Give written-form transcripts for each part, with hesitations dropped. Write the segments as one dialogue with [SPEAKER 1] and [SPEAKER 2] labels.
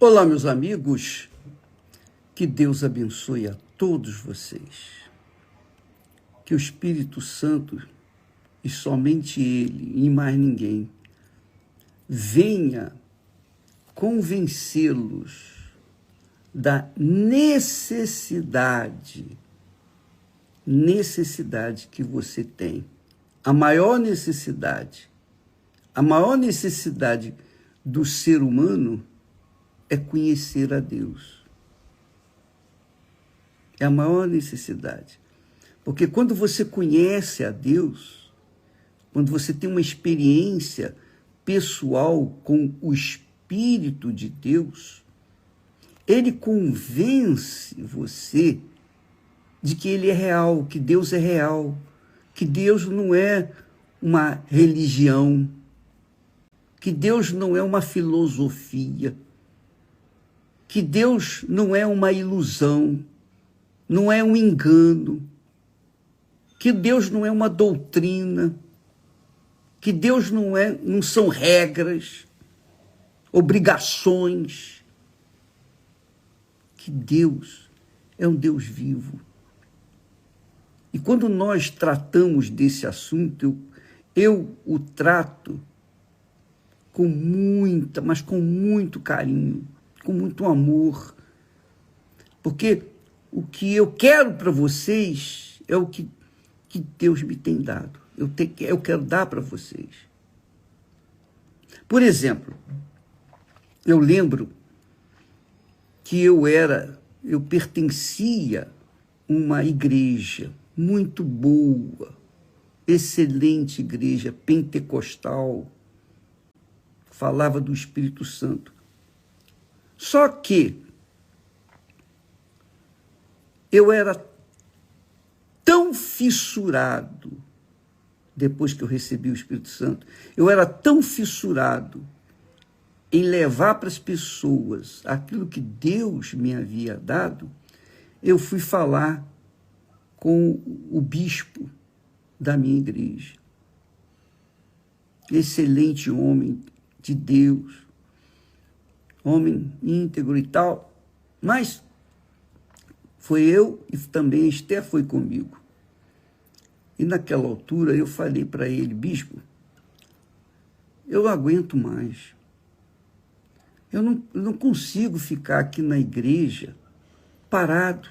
[SPEAKER 1] Olá, meus amigos, que Deus abençoe a todos vocês, que o Espírito Santo, e somente Ele, e mais ninguém, venha convencê-los da necessidade que você tem. A maior necessidade do ser humano é conhecer a Deus. É a maior necessidade. Porque quando você conhece a Deus, quando você tem uma experiência pessoal com o Espírito de Deus, Ele convence você de que Ele é real, que Deus é real, que Deus não é uma religião, que Deus não é uma filosofia, que Deus não é uma ilusão, não é um engano, que Deus não é uma doutrina, que Deus não são regras, obrigações, que Deus é um Deus vivo. E quando nós tratamos desse assunto, eu o trato com mas com muito carinho, com muito amor, porque o que eu quero para vocês é o que Deus me tem dado. Eu quero dar para vocês. Por exemplo, eu lembro que eu pertencia a uma igreja muito boa, excelente igreja pentecostal, falava do Espírito Santo. Só que eu era tão fissurado, depois que eu recebi o Espírito Santo, eu era tão fissurado em levar para as pessoas aquilo que Deus me havia dado, eu fui falar com o bispo da minha igreja. Excelente homem de Deus, homem íntegro e tal, mas foi eu e também Esther foi comigo. E naquela altura eu falei para ele: bispo, eu não aguento mais. Eu não consigo ficar aqui na igreja parado,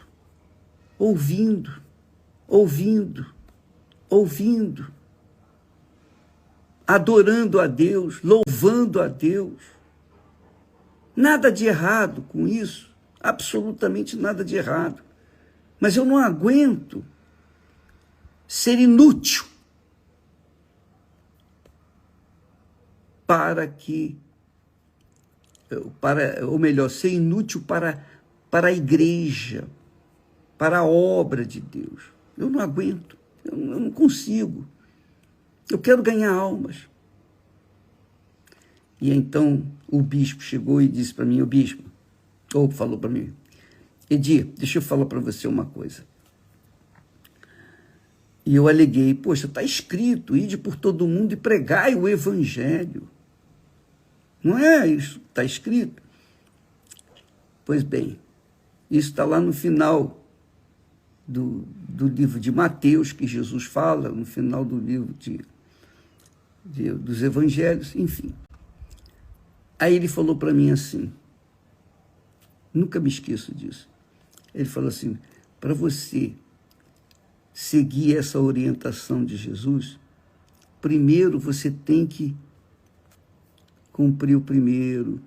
[SPEAKER 1] ouvindo, adorando a Deus, louvando a Deus. Nada de errado com isso, absolutamente nada de errado. Mas eu não aguento ser inútil ser inútil para a igreja, para a obra de Deus. Eu não aguento, eu não consigo. Eu quero ganhar almas. E então o bispo chegou e disse para mim, falou para mim: Edir, deixa eu falar para você uma coisa. E eu aleguei: poxa, está escrito, ide por todo mundo e pregai o evangelho. Não é isso? Está escrito? Pois bem, isso está lá no final do livro de Mateus, que Jesus fala, no final do livro dos evangelhos, enfim. Aí ele falou para mim assim, nunca me esqueço disso, ele falou assim: para você seguir essa orientação de Jesus, primeiro você tem que cumprir o primeiro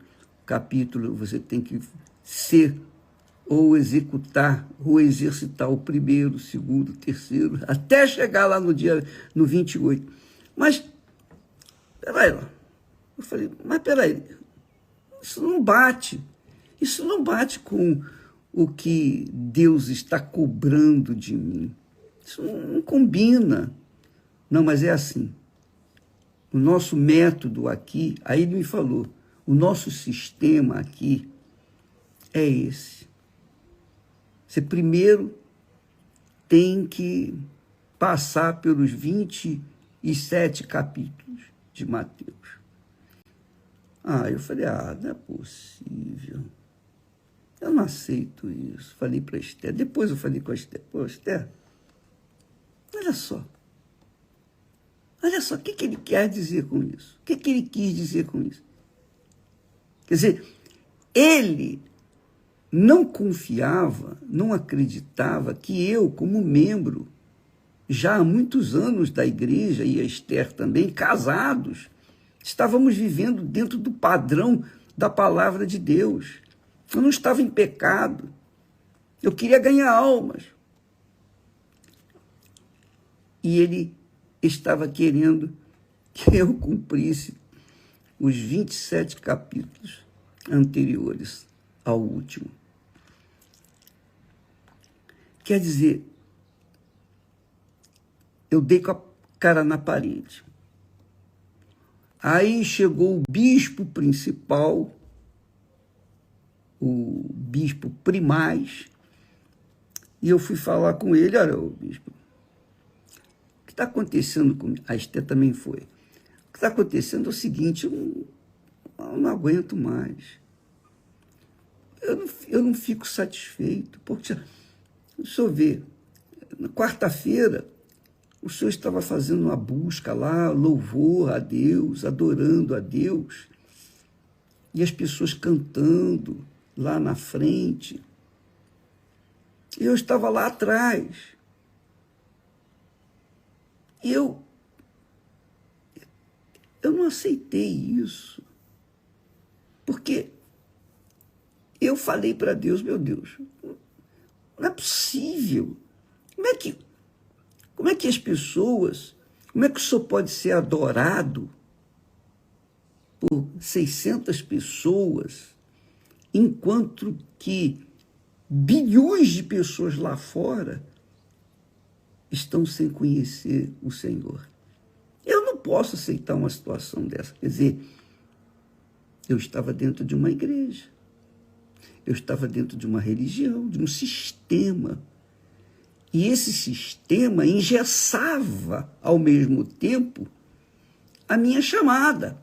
[SPEAKER 1] capítulo, você tem que executar ou exercitar o primeiro, o segundo, o terceiro, até chegar lá no 28. Mas, peraí lá. Eu falei: mas peraí, isso não bate com o que Deus está cobrando de mim. Isso não combina. Não, mas é assim. O nosso método aqui, aí ele me falou, o nosso sistema aqui é esse. Você primeiro tem que passar pelos 27 capítulos de Mateus. Eu falei, não é possível. Eu não aceito isso. Falei para a Esther. Depois eu falei com a Esther. Pô, Esther, olha só. Olha só, o que ele quer dizer com isso? O que ele quis dizer com isso? Quer dizer, ele não confiava, não acreditava que eu, como membro, já há muitos anos da igreja, e a Esther também, casados, estávamos vivendo dentro do padrão da palavra de Deus. Eu não estava em pecado. Eu queria ganhar almas. E ele estava querendo que eu cumprisse os 27 capítulos anteriores ao último. Quer dizer, eu dei com a cara na parede. Aí chegou o bispo principal, o bispo primaz, e eu fui falar com ele. Olha, o bispo, o que está acontecendo comigo? A Esther também foi. O que está acontecendo é o seguinte, eu não aguento mais. Eu não fico satisfeito. Porque, o senhor vê, na quarta-feira, o senhor estava fazendo uma busca lá, louvor a Deus, adorando a Deus, e as pessoas cantando lá na frente. E eu estava lá atrás. E eu não aceitei isso. Porque eu falei para Deus, meu Deus, não é possível. Como é que as pessoas, como é que o senhor pode ser adorado por 600 pessoas, enquanto que bilhões de pessoas lá fora estão sem conhecer o Senhor? Eu não posso aceitar uma situação dessa. Quer dizer, eu estava dentro de uma igreja, eu estava dentro de uma religião, de um sistema. E esse sistema engessava, ao mesmo tempo, a minha chamada.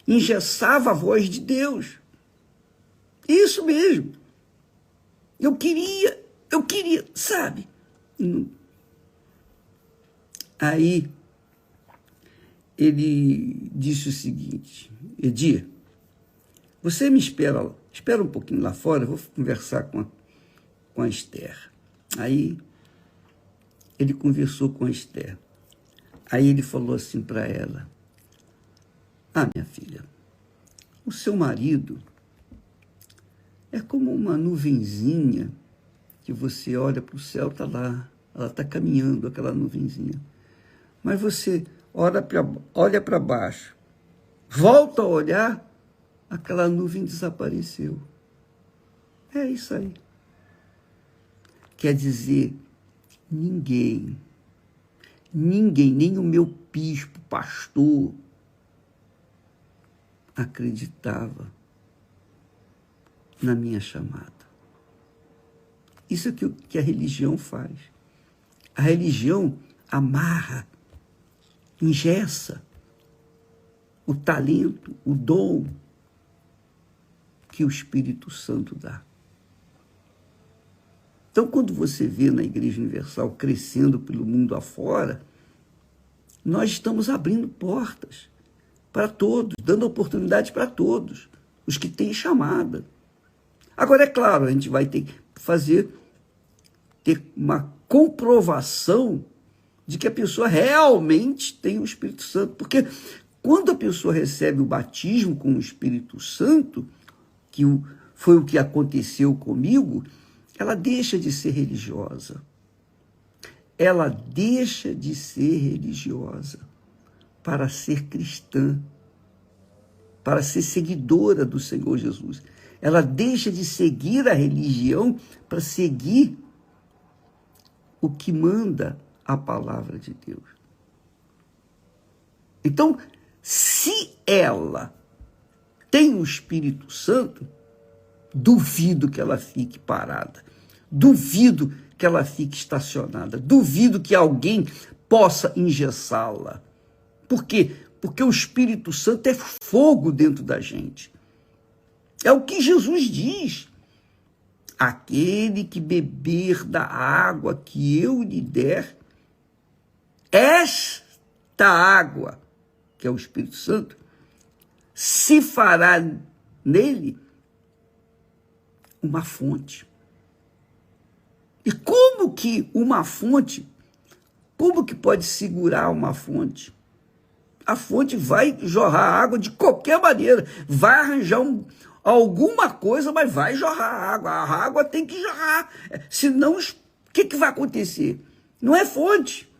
[SPEAKER 1] Engessava a voz de Deus. Isso mesmo. Eu queria, sabe? Aí, ele disse o seguinte: Edir, você me espera um pouquinho lá fora, eu vou conversar com a Esther. Aí, ele conversou com a Esther. Aí ele falou assim para ela: minha filha, o seu marido é como uma nuvenzinha que você olha para o céu, está lá, ela está caminhando, aquela nuvenzinha. Mas você olha para baixo, volta a olhar, aquela nuvem desapareceu. É isso aí. Quer dizer, ninguém, nem o meu bispo, pastor, acreditava na minha chamada. Isso é o que a religião faz. A religião amarra, engessa o talento, o dom que o Espírito Santo dá. Então, quando você vê na Igreja Universal crescendo pelo mundo afora, nós estamos abrindo portas para todos, dando oportunidade para todos, os que têm chamada. Agora, é claro, a gente vai ter que ter uma comprovação de que a pessoa realmente tem o Espírito Santo. Porque quando a pessoa recebe o batismo com o Espírito Santo, que foi o que aconteceu comigo, ela deixa de ser religiosa. Ela deixa de ser religiosa para ser cristã, para ser seguidora do Senhor Jesus. Ela deixa de seguir a religião para seguir o que manda a palavra de Deus. Então, se ela tem o Espírito Santo, duvido que ela fique parada, duvido que ela fique estacionada, duvido que alguém possa engessá-la. Por quê? porque o Espírito Santo é fogo dentro da gente. É o que Jesus diz. Aquele que beber da água que eu lhe der, esta água, que é o Espírito Santo, se fará nele uma fonte. E como que uma fonte, como que pode segurar uma fonte? A fonte vai jorrar água de qualquer maneira, vai arranjar alguma coisa, mas vai jorrar água. A água tem que jorrar, senão o que vai acontecer? Não é fonte,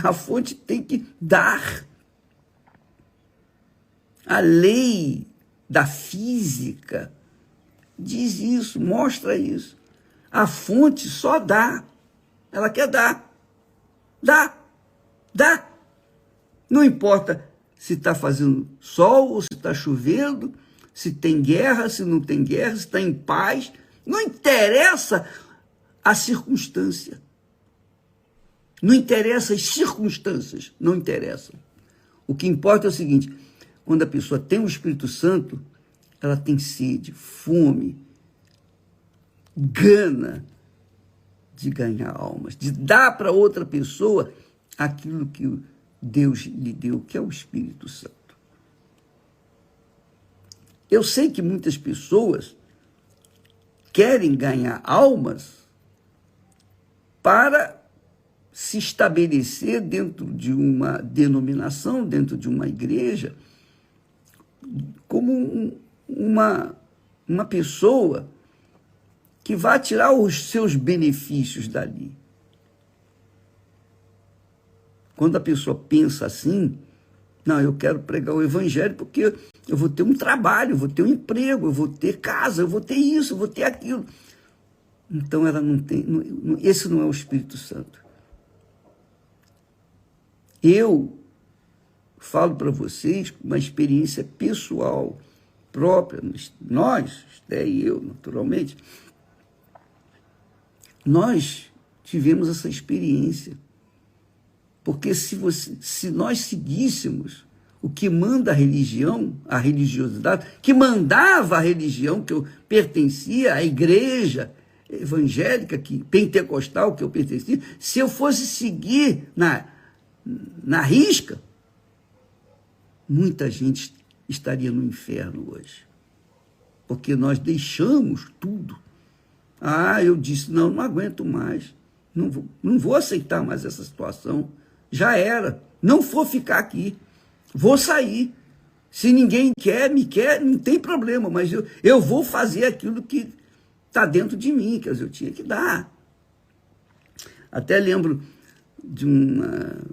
[SPEAKER 1] a fonte tem que dar. A lei da física diz isso, mostra isso. A fonte só dá, ela quer dar, dá. Não importa se está fazendo sol ou se está chovendo, se tem guerra, se não tem guerra, se está em paz. Não interessa a circunstância. Não interessa as circunstâncias, não interessam. O que importa é o seguinte, quando a pessoa tem o Espírito Santo, ela tem sede, fome, gana de ganhar almas, de dar para outra pessoa aquilo que Deus lhe deu, que é o Espírito Santo. Eu sei que muitas pessoas querem ganhar almas para se estabelecer dentro de uma denominação, dentro de uma igreja, como uma pessoa que vai tirar os seus benefícios dali. Quando a pessoa pensa assim, não, eu quero pregar o evangelho porque eu vou ter um trabalho, eu vou ter um emprego, eu vou ter casa, eu vou ter isso, eu vou ter aquilo. Então ela não tem, esse não é o Espírito Santo. Eu falo para vocês uma experiência pessoal, própria, nós, Esté e eu, naturalmente, nós tivemos essa experiência. Porque se nós seguíssemos o que manda a religião, a religiosidade, que mandava a religião que eu pertencia, à igreja evangélica, pentecostal que eu pertencia, se eu fosse seguir na risca, muita gente estaria no inferno hoje. Porque nós deixamos tudo. Eu disse, não aguento mais. Não vou aceitar mais essa situação. Já era. Não vou ficar aqui. Vou sair. Se ninguém me quer, não tem problema, mas eu vou fazer aquilo que está dentro de mim, quer dizer, eu tinha que dar. Até lembro de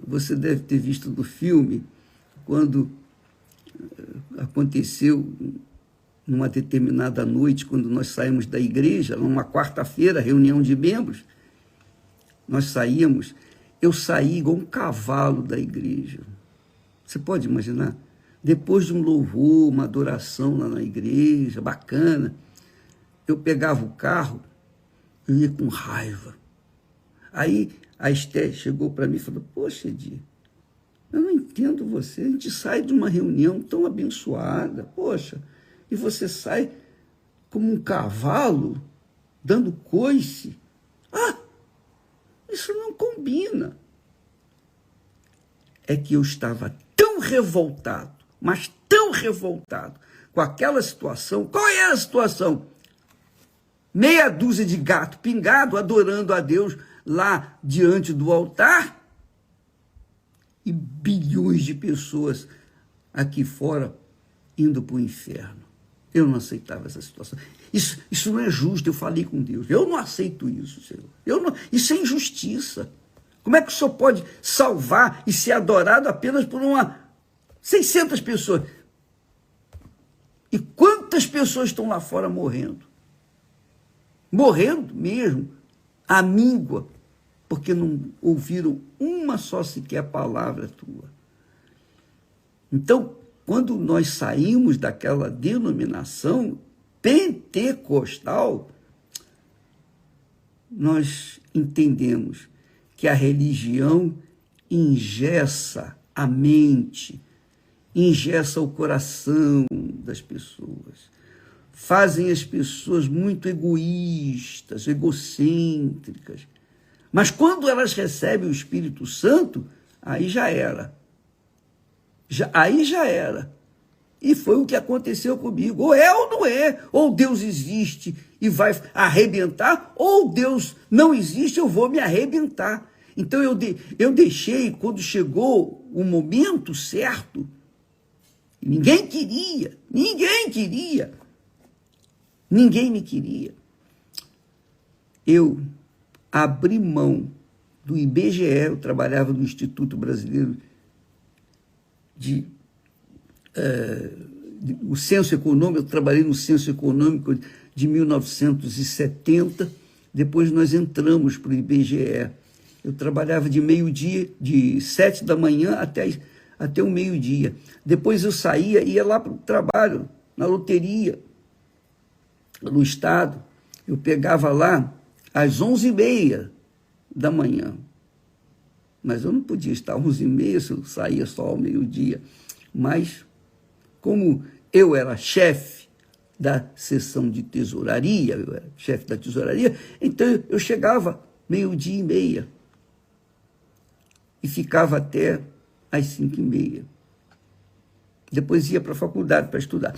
[SPEAKER 1] você deve ter visto no filme, quando aconteceu numa determinada noite, quando nós saímos da igreja, numa quarta-feira, reunião de membros, nós saímos, eu saí igual um cavalo da igreja. Você pode imaginar? Depois de um louvor, uma adoração lá na igreja, bacana, eu pegava o carro, eu ia com raiva. Aí a Esté chegou para mim e falou, poxa, Edi, eu não entendo você, a gente sai de uma reunião tão abençoada, poxa, e você sai como um cavalo, dando coice. Isso não combina. É que eu estava tão revoltado, mas tão revoltado com aquela situação. Qual era a situação? Meia dúzia de gato pingado adorando a Deus lá diante do altar e bilhões de pessoas aqui fora indo para o inferno. Eu não aceitava essa situação. Isso não é justo, eu falei com Deus. Eu não aceito isso, Senhor. Isso é injustiça. Como é que o Senhor pode salvar e ser adorado apenas por 600 pessoas? E quantas pessoas estão lá fora morrendo? Morrendo mesmo, à míngua, porque não ouviram uma só sequer palavra tua. Então, quando nós saímos daquela denominação pentecostal, nós entendemos que a religião engessa a mente engessa o coração das pessoas, fazem as pessoas muito egoístas, egocêntricas. Mas quando elas recebem o Espírito Santo, aí já era. Aí já era. E foi o que aconteceu comigo. Ou é ou não é. Ou Deus existe e vai arrebentar, ou Deus não existe, eu vou me arrebentar. Então eu deixei, quando chegou o momento certo, ninguém me queria. Eu abri mão do IBGE, eu trabalhava no Instituto Brasileiro o Censo Econômico, eu trabalhei no Censo Econômico de 1970, depois nós entramos para o IBGE. Eu trabalhava de meio-dia, de 7 da manhã até o meio-dia. Depois eu saía e ia lá para o trabalho, na loteria, no estado. Eu pegava lá às 11h30 da manhã. Mas eu não podia estar às 11h30 se eu saía só ao meio-dia. Mas, como eu era chefe da seção de tesouraria, eu era chefe da tesouraria, então eu chegava 12h30 e ficava até às 5h30. Depois ia para a faculdade para estudar.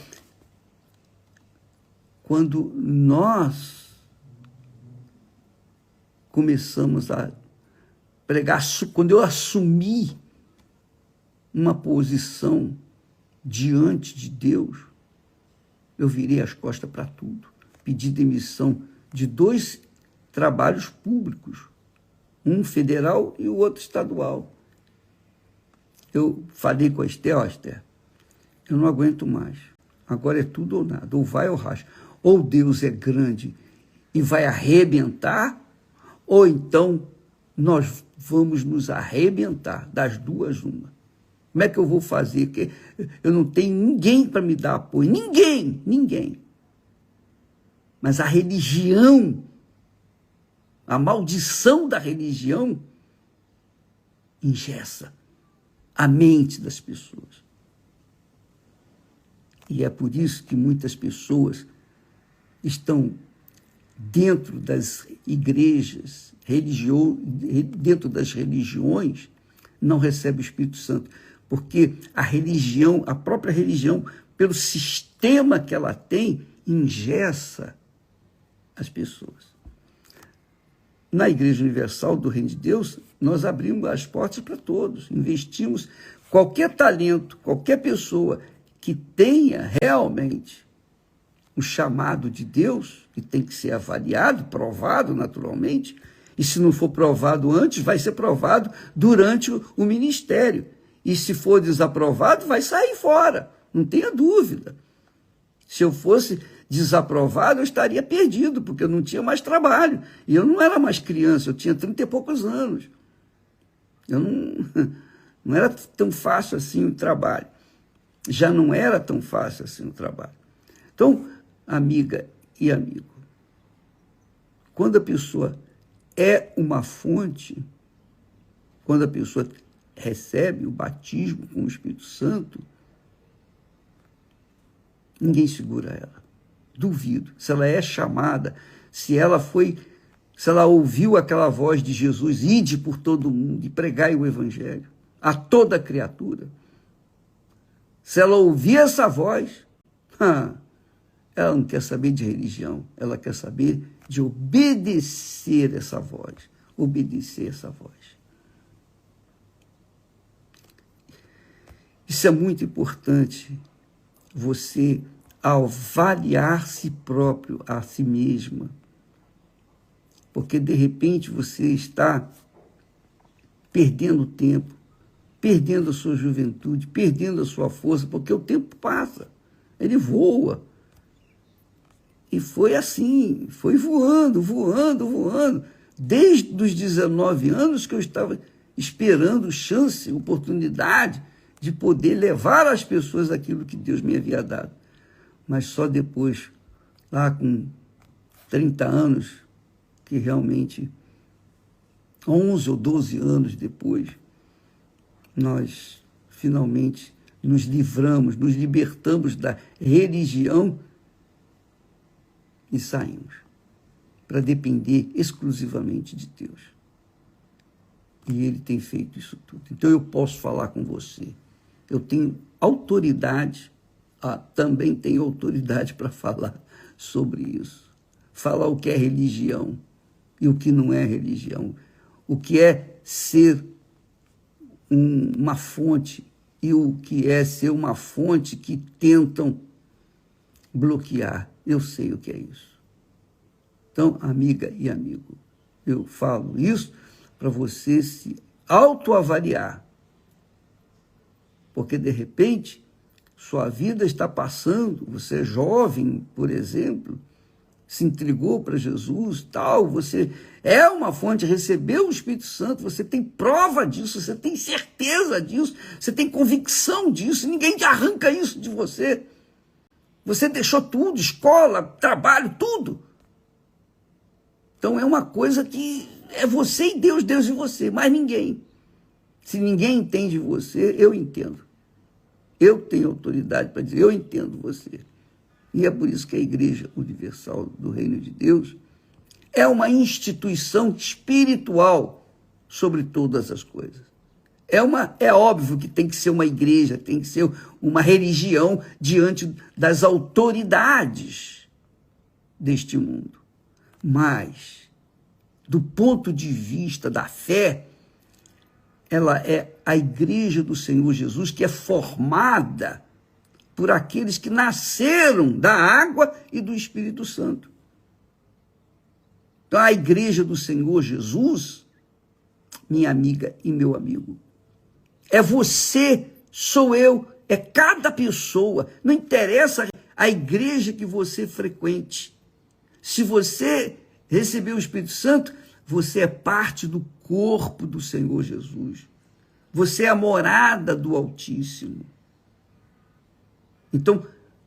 [SPEAKER 1] Quando nós começamos a pregar, quando eu assumi uma posição diante de Deus, eu virei as costas para tudo. Pedi demissão de 2 trabalhos públicos, um federal e o outro estadual. Eu falei com a Esther, Esther, eu não aguento mais. Agora é tudo ou nada, ou vai ou racha. Ou Deus é grande e vai arrebentar, ou então nós vamos nos arrebentar, das duas uma. Como é que eu vou fazer? Porque eu não tenho ninguém para me dar apoio. Ninguém. Mas a religião, a maldição da religião, engessa a mente das pessoas. E é por isso que muitas pessoas estão dentro das igrejas, dentro das religiões, não recebem o Espírito Santo. Porque a religião, a própria religião, pelo sistema que ela tem, engessa as pessoas. Na Igreja Universal do Reino de Deus, nós abrimos as portas para todos, investimos qualquer talento, qualquer pessoa que tenha realmente o chamado de Deus, que tem que ser avaliado, provado naturalmente, e se não for provado antes, vai ser provado durante o ministério. E se for desaprovado, vai sair fora, não tenha dúvida. Se eu fosse desaprovado, eu estaria perdido, porque eu não tinha mais trabalho. E eu não era mais criança, eu tinha 30 e poucos anos. Eu não era tão fácil assim o trabalho. Já não era tão fácil assim o trabalho. Então, amiga e amigo, quando a pessoa é uma fonte, quando a pessoa recebe o batismo com o Espírito Santo, ninguém segura ela. Duvido. Se ela é chamada, se ela ouviu aquela voz de Jesus, ide por todo mundo e pregai o Evangelho a toda criatura. Se ela ouvir essa voz, ela não quer saber de religião, ela quer saber de obedecer essa voz. Obedecer essa voz. Isso é muito importante, você avaliar si próprio, a si mesma, porque de repente você está perdendo tempo, perdendo a sua juventude, perdendo a sua força, porque o tempo passa, ele voa. E foi assim, foi voando, desde os 19 anos que eu estava esperando chance, oportunidade de poder levar às pessoas aquilo que Deus me havia dado. Mas só depois, lá com 30 anos, que realmente, 11 ou 12 anos depois, nós finalmente nos livramos, nos libertamos da religião e saímos para depender exclusivamente de Deus. E Ele tem feito isso tudo. Então eu posso falar com você. Eu tenho autoridade, também tenho autoridade para falar sobre isso. Falar o que é religião e o que não é religião. O que é ser uma fonte e o que é ser uma fonte que tentam bloquear. Eu sei o que é isso. Então, amiga e amigo, eu falo isso para você se autoavaliar. Porque, de repente, sua vida está passando, você é jovem, por exemplo, se entregou para Jesus, tal, você é uma fonte, recebeu o Espírito Santo, você tem prova disso, você tem certeza disso, você tem convicção disso, ninguém te arranca isso de você. Você deixou tudo, escola, trabalho, tudo. Então é uma coisa que é você e Deus, Deus e você, mais ninguém. Se ninguém entende você, eu entendo. Eu tenho autoridade para dizer, eu entendo você. E é por isso que a Igreja Universal do Reino de Deus é uma instituição espiritual sobre todas as coisas. É óbvio que tem que ser uma igreja, tem que ser uma religião diante das autoridades deste mundo. Mas, do ponto de vista da fé, ela é a Igreja do Senhor Jesus, que é formada por aqueles que nasceram da água e do Espírito Santo. Então, a Igreja do Senhor Jesus, minha amiga e meu amigo, é você, sou eu, é cada pessoa. Não interessa a igreja que você frequente. Se você recebeu o Espírito Santo, você é parte do corpo do Senhor Jesus. Você é a morada do Altíssimo. Então,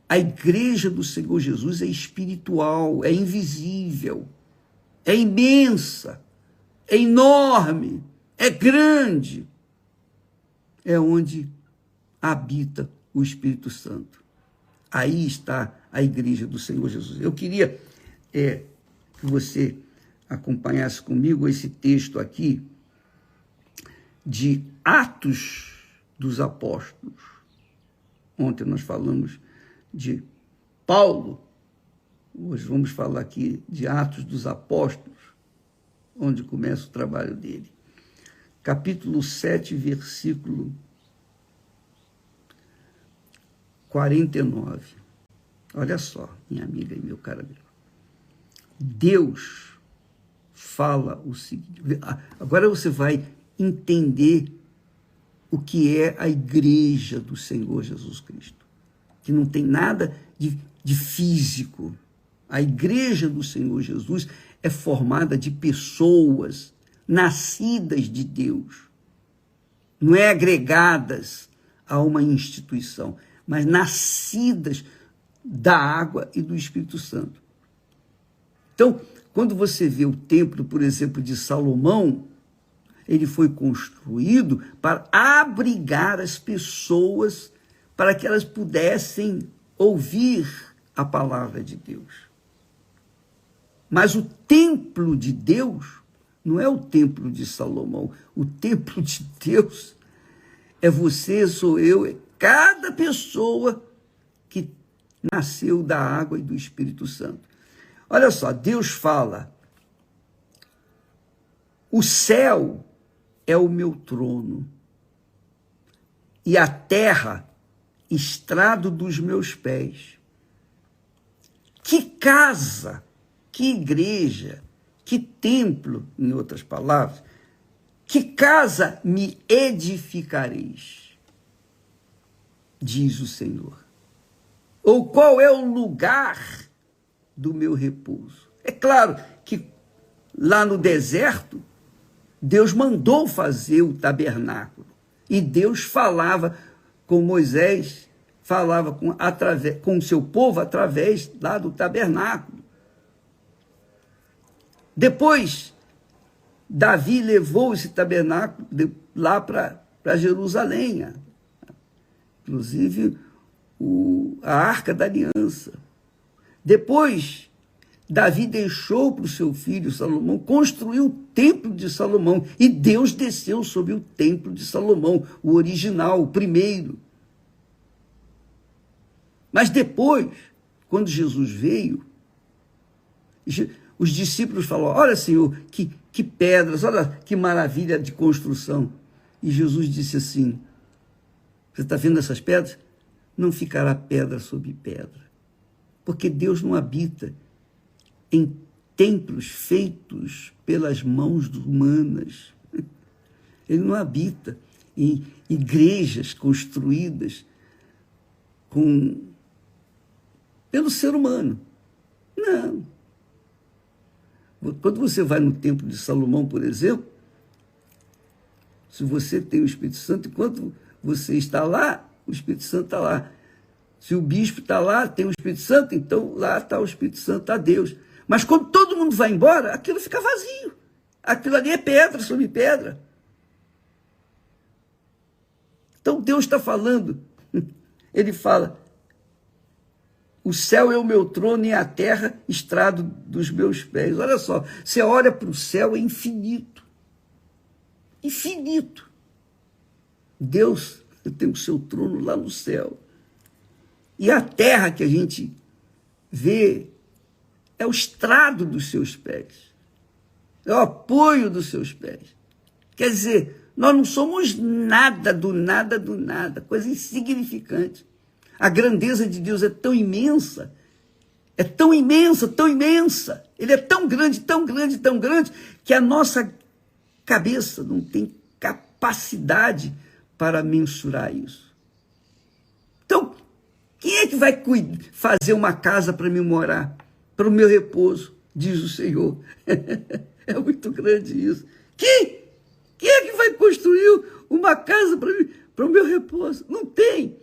[SPEAKER 1] a igreja do Senhor Jesus é espiritual, é invisível, é imensa, é enorme, é grande. É onde habita o Espírito Santo. Aí está a igreja do Senhor Jesus. Eu queria que você acompanhasse comigo esse texto aqui de Atos dos Apóstolos. Ontem nós falamos de Paulo, hoje vamos falar aqui de Atos dos Apóstolos, onde começa o trabalho dele. Capítulo 7, versículo 49. Olha só, minha amiga e meu caro amigo. Deus fala o seguinte. Agora você vai entender o que é a igreja do Senhor Jesus Cristo. Que não tem nada de físico. A igreja do Senhor Jesus é formada de pessoas nascidas de Deus, não é agregadas a uma instituição, mas nascidas da água e do Espírito Santo. Então, quando você vê o templo, por exemplo, de Salomão, ele foi construído para abrigar as pessoas, para que elas pudessem ouvir a palavra de Deus. Mas o templo de Deus não é o templo de Salomão. O templo de Deus é você, sou eu, é cada pessoa que nasceu da água e do Espírito Santo. Olha só, Deus fala, o céu é o meu trono e a terra, estrado dos meus pés. Que casa, que igreja, que templo, em outras palavras, que casa me edificareis, diz o Senhor. Ou qual é o lugar do meu repouso? É claro que lá no deserto, Deus mandou fazer o tabernáculo. E Deus falava com Moisés, falava com o seu povo através lá do tabernáculo. Depois, Davi levou esse tabernáculo lá para Jerusalém. inclusive a Arca da Aliança. Depois, Davi deixou para o seu filho Salomão construir o templo de Salomão, e Deus desceu sobre o templo de Salomão, o original, o primeiro. Mas depois, quando Jesus veio, os discípulos falaram: olha, Senhor, que pedras, olha que maravilha de construção. E Jesus disse assim: você está vendo essas pedras? Não ficará pedra sobre pedra, porque Deus não habita em templos feitos pelas mãos humanas. Ele não habita em igrejas construídas pelo ser humano. Não. Quando você vai no templo de Salomão, por exemplo, se você tem o Espírito Santo, enquanto você está lá, o Espírito Santo está lá. Se o bispo está lá, tem o Espírito Santo, então lá está o Espírito Santo, está Deus. Mas quando todo mundo vai embora, aquilo fica vazio. Aquilo ali é pedra sobre pedra. Então Deus está falando. Ele fala: o céu é o meu trono e a terra estrado dos meus pés. Olha só, você olha para o céu, é infinito. Infinito. Deus tem o seu trono lá no céu. E a terra que a gente vê é o estrado dos seus pés. É o apoio dos seus pés. Quer dizer, nós não somos nada do nada do nada, coisa insignificante. A grandeza de Deus é tão imensa, é tão imensa, tão imensa. Ele é tão grande, tão grande, tão grande, que a nossa cabeça não tem capacidade para mensurar isso. Então, quem é que vai fazer uma casa para me morar, para o meu repouso, diz o Senhor? É muito grande isso. Quem é que vai construir uma casa para o meu repouso? Não tem.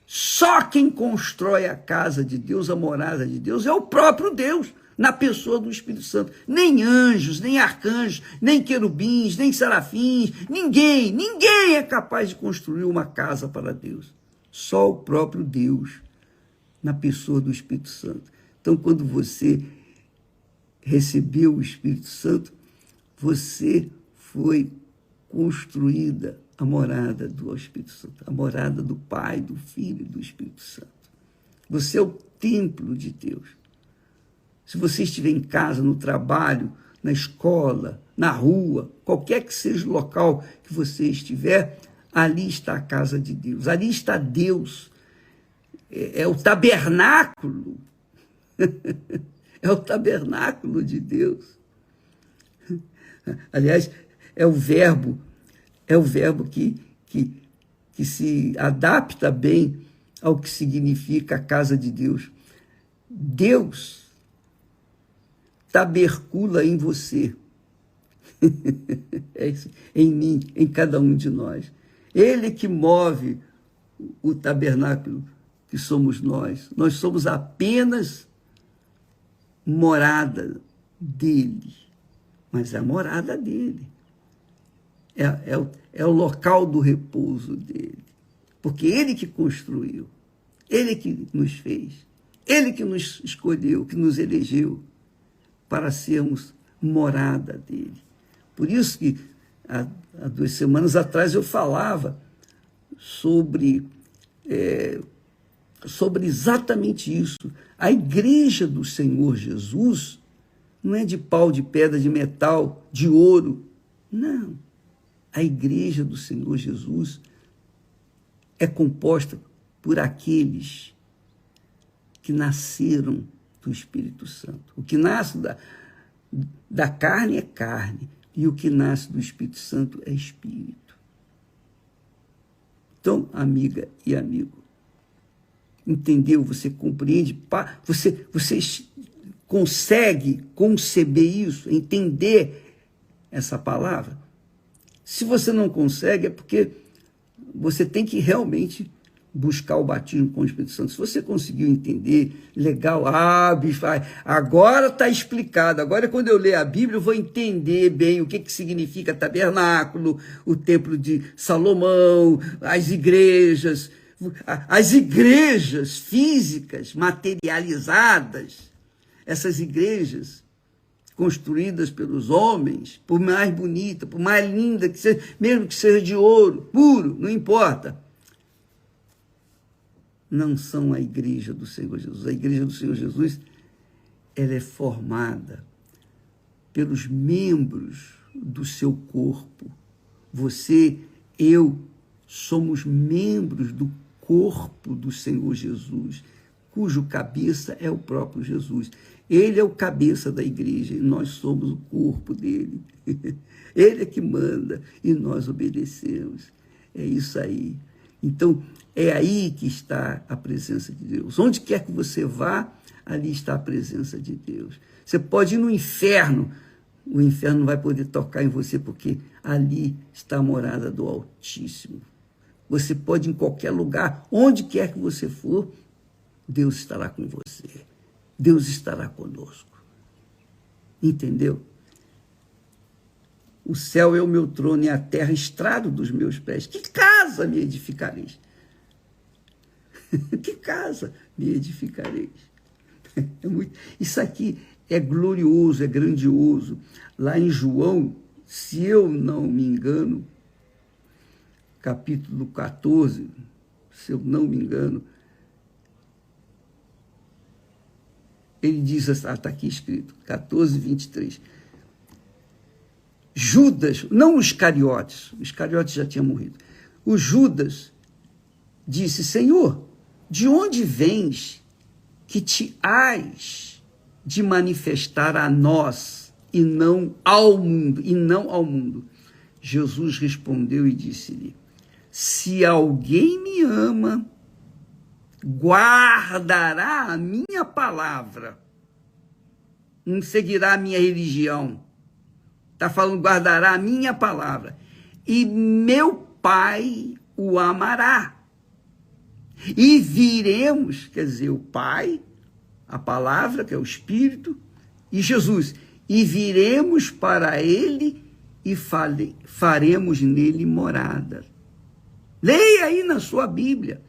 [SPEAKER 1] Só quem constrói a casa de Deus, a morada de Deus, é o próprio Deus, na pessoa do Espírito Santo. Nem anjos, nem arcanjos, nem querubins, nem serafins, ninguém é capaz de construir uma casa para Deus. Só o próprio Deus, na pessoa do Espírito Santo. Então, quando você recebeu o Espírito Santo, você foi construída a morada do Espírito Santo, a morada do Pai, do Filho e do Espírito Santo. Você é o templo de Deus. Se você estiver em casa, no trabalho, na escola, na rua, qualquer que seja o local que você estiver, ali está a casa de Deus, ali está Deus. É o tabernáculo, é o tabernáculo de Deus. Aliás, é o verbo que se adapta bem ao que significa a casa de Deus. Deus tabercula em você, em mim, em cada um de nós. Ele que move o tabernáculo que somos nós. Nós somos apenas morada dele, mas é a morada dele. É o local do repouso dele. Porque ele que construiu, ele que nos fez, ele que nos escolheu, que nos elegeu para sermos morada dele. Por isso que há 2 semanas atrás eu falava sobre exatamente isso. A igreja do Senhor Jesus não é de pau, de pedra, de metal, de ouro. Não. A igreja do Senhor Jesus é composta por aqueles que nasceram do Espírito Santo. O que nasce da carne é carne, e o que nasce do Espírito Santo é espírito. Então, amiga e amigo, entendeu? Você compreende? Você consegue conceber isso, entender essa palavra? Se você não consegue, é porque você tem que realmente buscar o batismo com o Espírito Santo. Se você conseguiu entender, legal. Bicho, agora está explicado. Agora, quando eu ler a Bíblia, eu vou entender bem o que significa tabernáculo, o templo de Salomão, as igrejas. As igrejas físicas, materializadas, essas igrejas construídas pelos homens, por mais bonita, por mais linda que seja, mesmo que seja de ouro, puro, não importa, não são a igreja do Senhor Jesus. A igreja do Senhor Jesus, ela é formada pelos membros do seu corpo. Você, eu, somos membros do corpo do Senhor Jesus, cujo cabeça é o próprio Jesus. Ele é o cabeça da igreja e nós somos o corpo dele. Ele é que manda e nós obedecemos. É isso aí. Então, é aí que está a presença de Deus. Onde quer que você vá, ali está a presença de Deus. Você pode ir no inferno, o inferno não vai poder tocar em você, porque ali está a morada do Altíssimo. Você pode ir em qualquer lugar, onde quer que você for, Deus estará com você. Deus estará conosco. Entendeu? O céu é o meu trono e a terra estrado dos meus pés. Que casa me edificareis? Que casa me edificareis? Isso aqui é glorioso, é grandioso. Lá em João, se eu não me engano, capítulo 14, se eu não me engano, ele diz, está aqui escrito, 14, 23. Judas, não os Iscariotes já tinham morrido. O Judas disse, Senhor, de onde vens que te hás de manifestar a nós e não ao mundo? Jesus respondeu e disse-lhe, se alguém me ama, guardará a minha palavra, não seguirá a minha religião. Está falando, guardará a minha palavra, e meu Pai o amará. E viremos, quer dizer, o Pai, a palavra, que é o Espírito, e Jesus, e viremos para ele e faremos nele morada. Leia aí na sua Bíblia,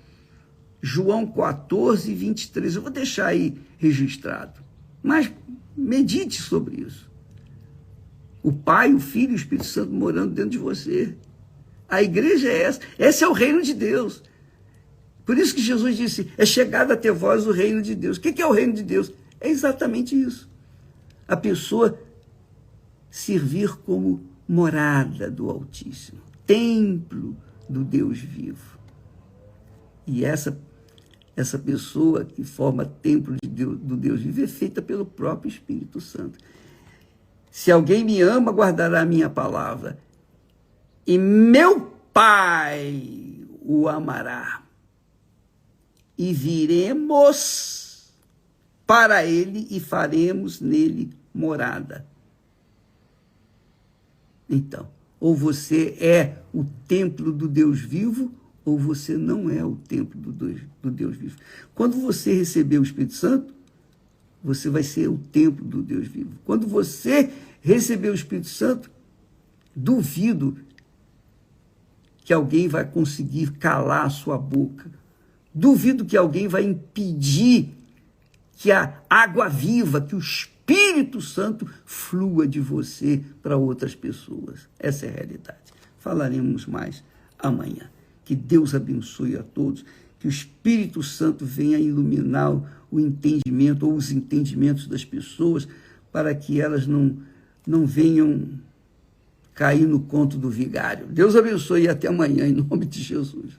[SPEAKER 1] João 14, 23. Eu vou deixar aí registrado, mas medite sobre isso. O Pai, o Filho e o Espírito Santo morando dentro de você. A igreja é essa. Esse é o reino de Deus. Por isso que Jesus disse, é chegado até vós o reino de Deus. O que é o reino de Deus? É exatamente isso. A pessoa servir como morada do Altíssimo, templo do Deus vivo. E essa pessoa que forma templo de Deus, do Deus vivo é feita pelo próprio Espírito Santo. Se alguém me ama, guardará a minha palavra, e meu Pai o amará, e viremos para ele e faremos nele morada. Então, ou você é o templo do Deus vivo, ou você não é o templo do Deus vivo. Quando você receber o Espírito Santo, você vai ser o templo do Deus vivo. Quando você receber o Espírito Santo, duvido que alguém vai conseguir calar a sua boca. Duvido que alguém vai impedir que a água viva, que o Espírito Santo flua de você para outras pessoas. Essa é a realidade. Falaremos mais amanhã. Que Deus abençoe a todos, que o Espírito Santo venha iluminar o entendimento ou os entendimentos das pessoas para que elas não venham cair no conto do vigário. Deus abençoe e até amanhã, em nome de Jesus.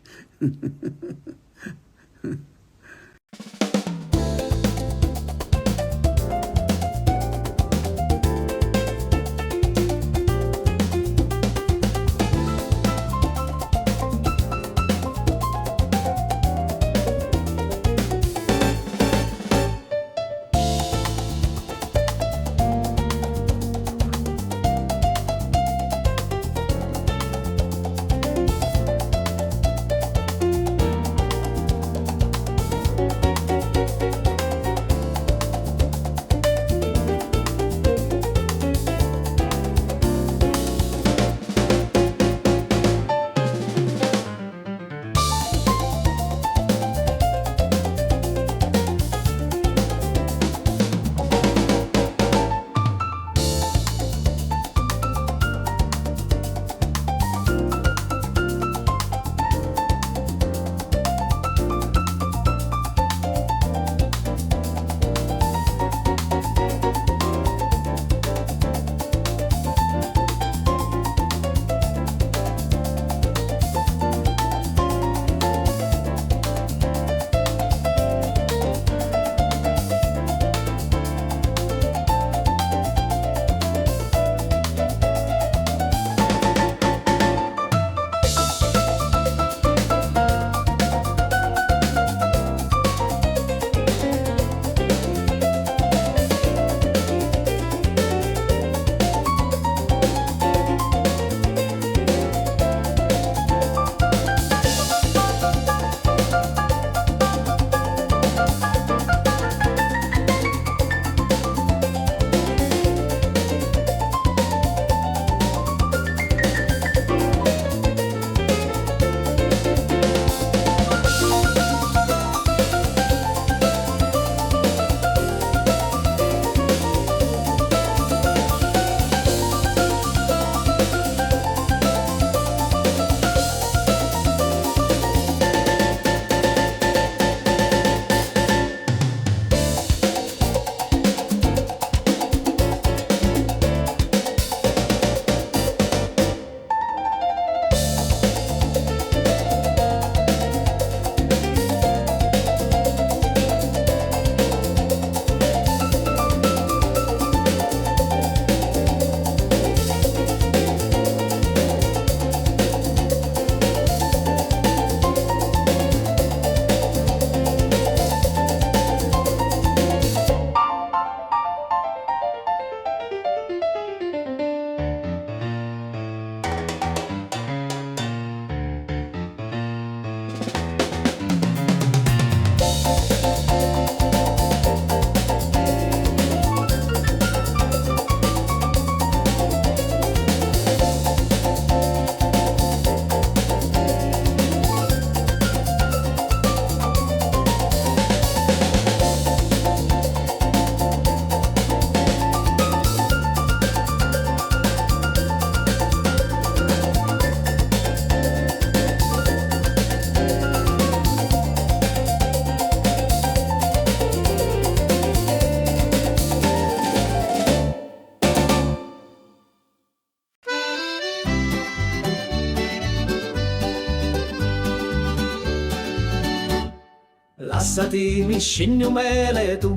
[SPEAKER 2] Lassati mi scegli mele tu,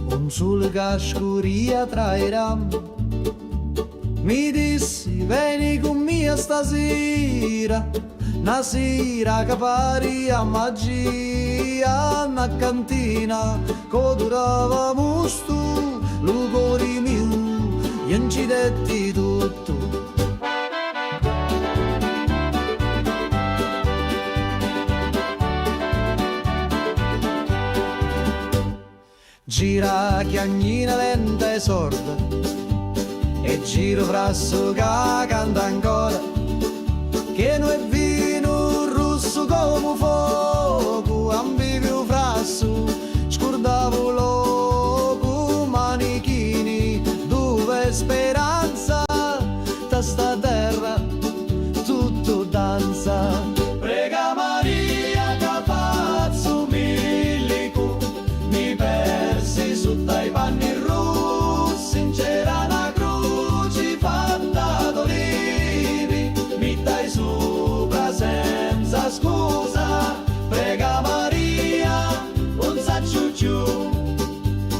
[SPEAKER 2] un sole che scuria trairà. Mi dissi vieni con me stasera, una sera che pari a magia, una cantina che durava musto, lugori mio, gli incidetti tutto. Gira chiagnina lenta e sorda, e giro frasso che canta ancora, che non è vino rosso come fuoco, ambivio frasso, scordavo loco, manichini, dove speranza, da sta terra tutto danza. Prega Maria che pazzo milico, mi persi su dai panni rossi, in c'era una croce fatta d'olivi, mi dai sopra senza scusa. Prega Maria, non saccio più,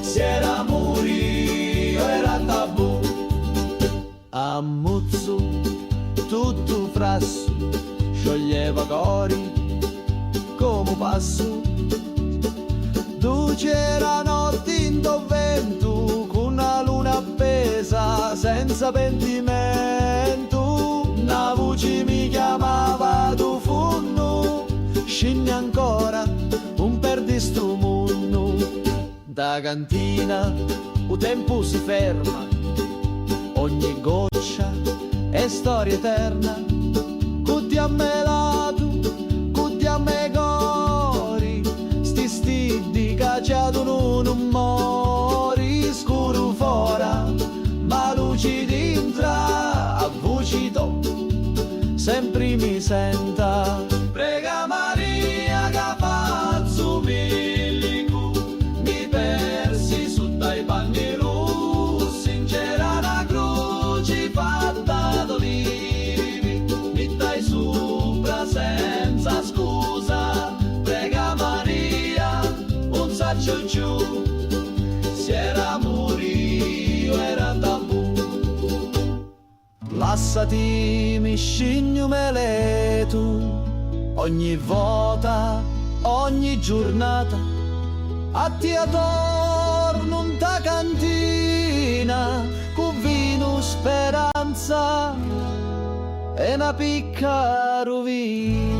[SPEAKER 2] se era morio era tabù. Ammuzzo tutto frasso, scioglieva cori come passo. Tu c'era notte in do vento, con una luna appesa senza pentimento. Una voce mi chiamava tu funno, scendi ancora un perdi sto mondo. Da cantina il tempo si ferma, ogni goccia è storia eterna. Cutti a me lato, cutti a me cori, sti cacciato non mori. Scuro fora, ma luci dintra, a voci do, sempre mi senta. Prega Maria che pazzo milico, mi persi su dai panni rossi, c'era una croce fatta d'olivi, mi dai sopra senza scusa. Prega Maria, non saccio più, se era morio era tabù. Lassati mi scegli mele tu, ogni volta, ogni giornata, a ti torno in ta cantina, con vino speranza e una picca rovina.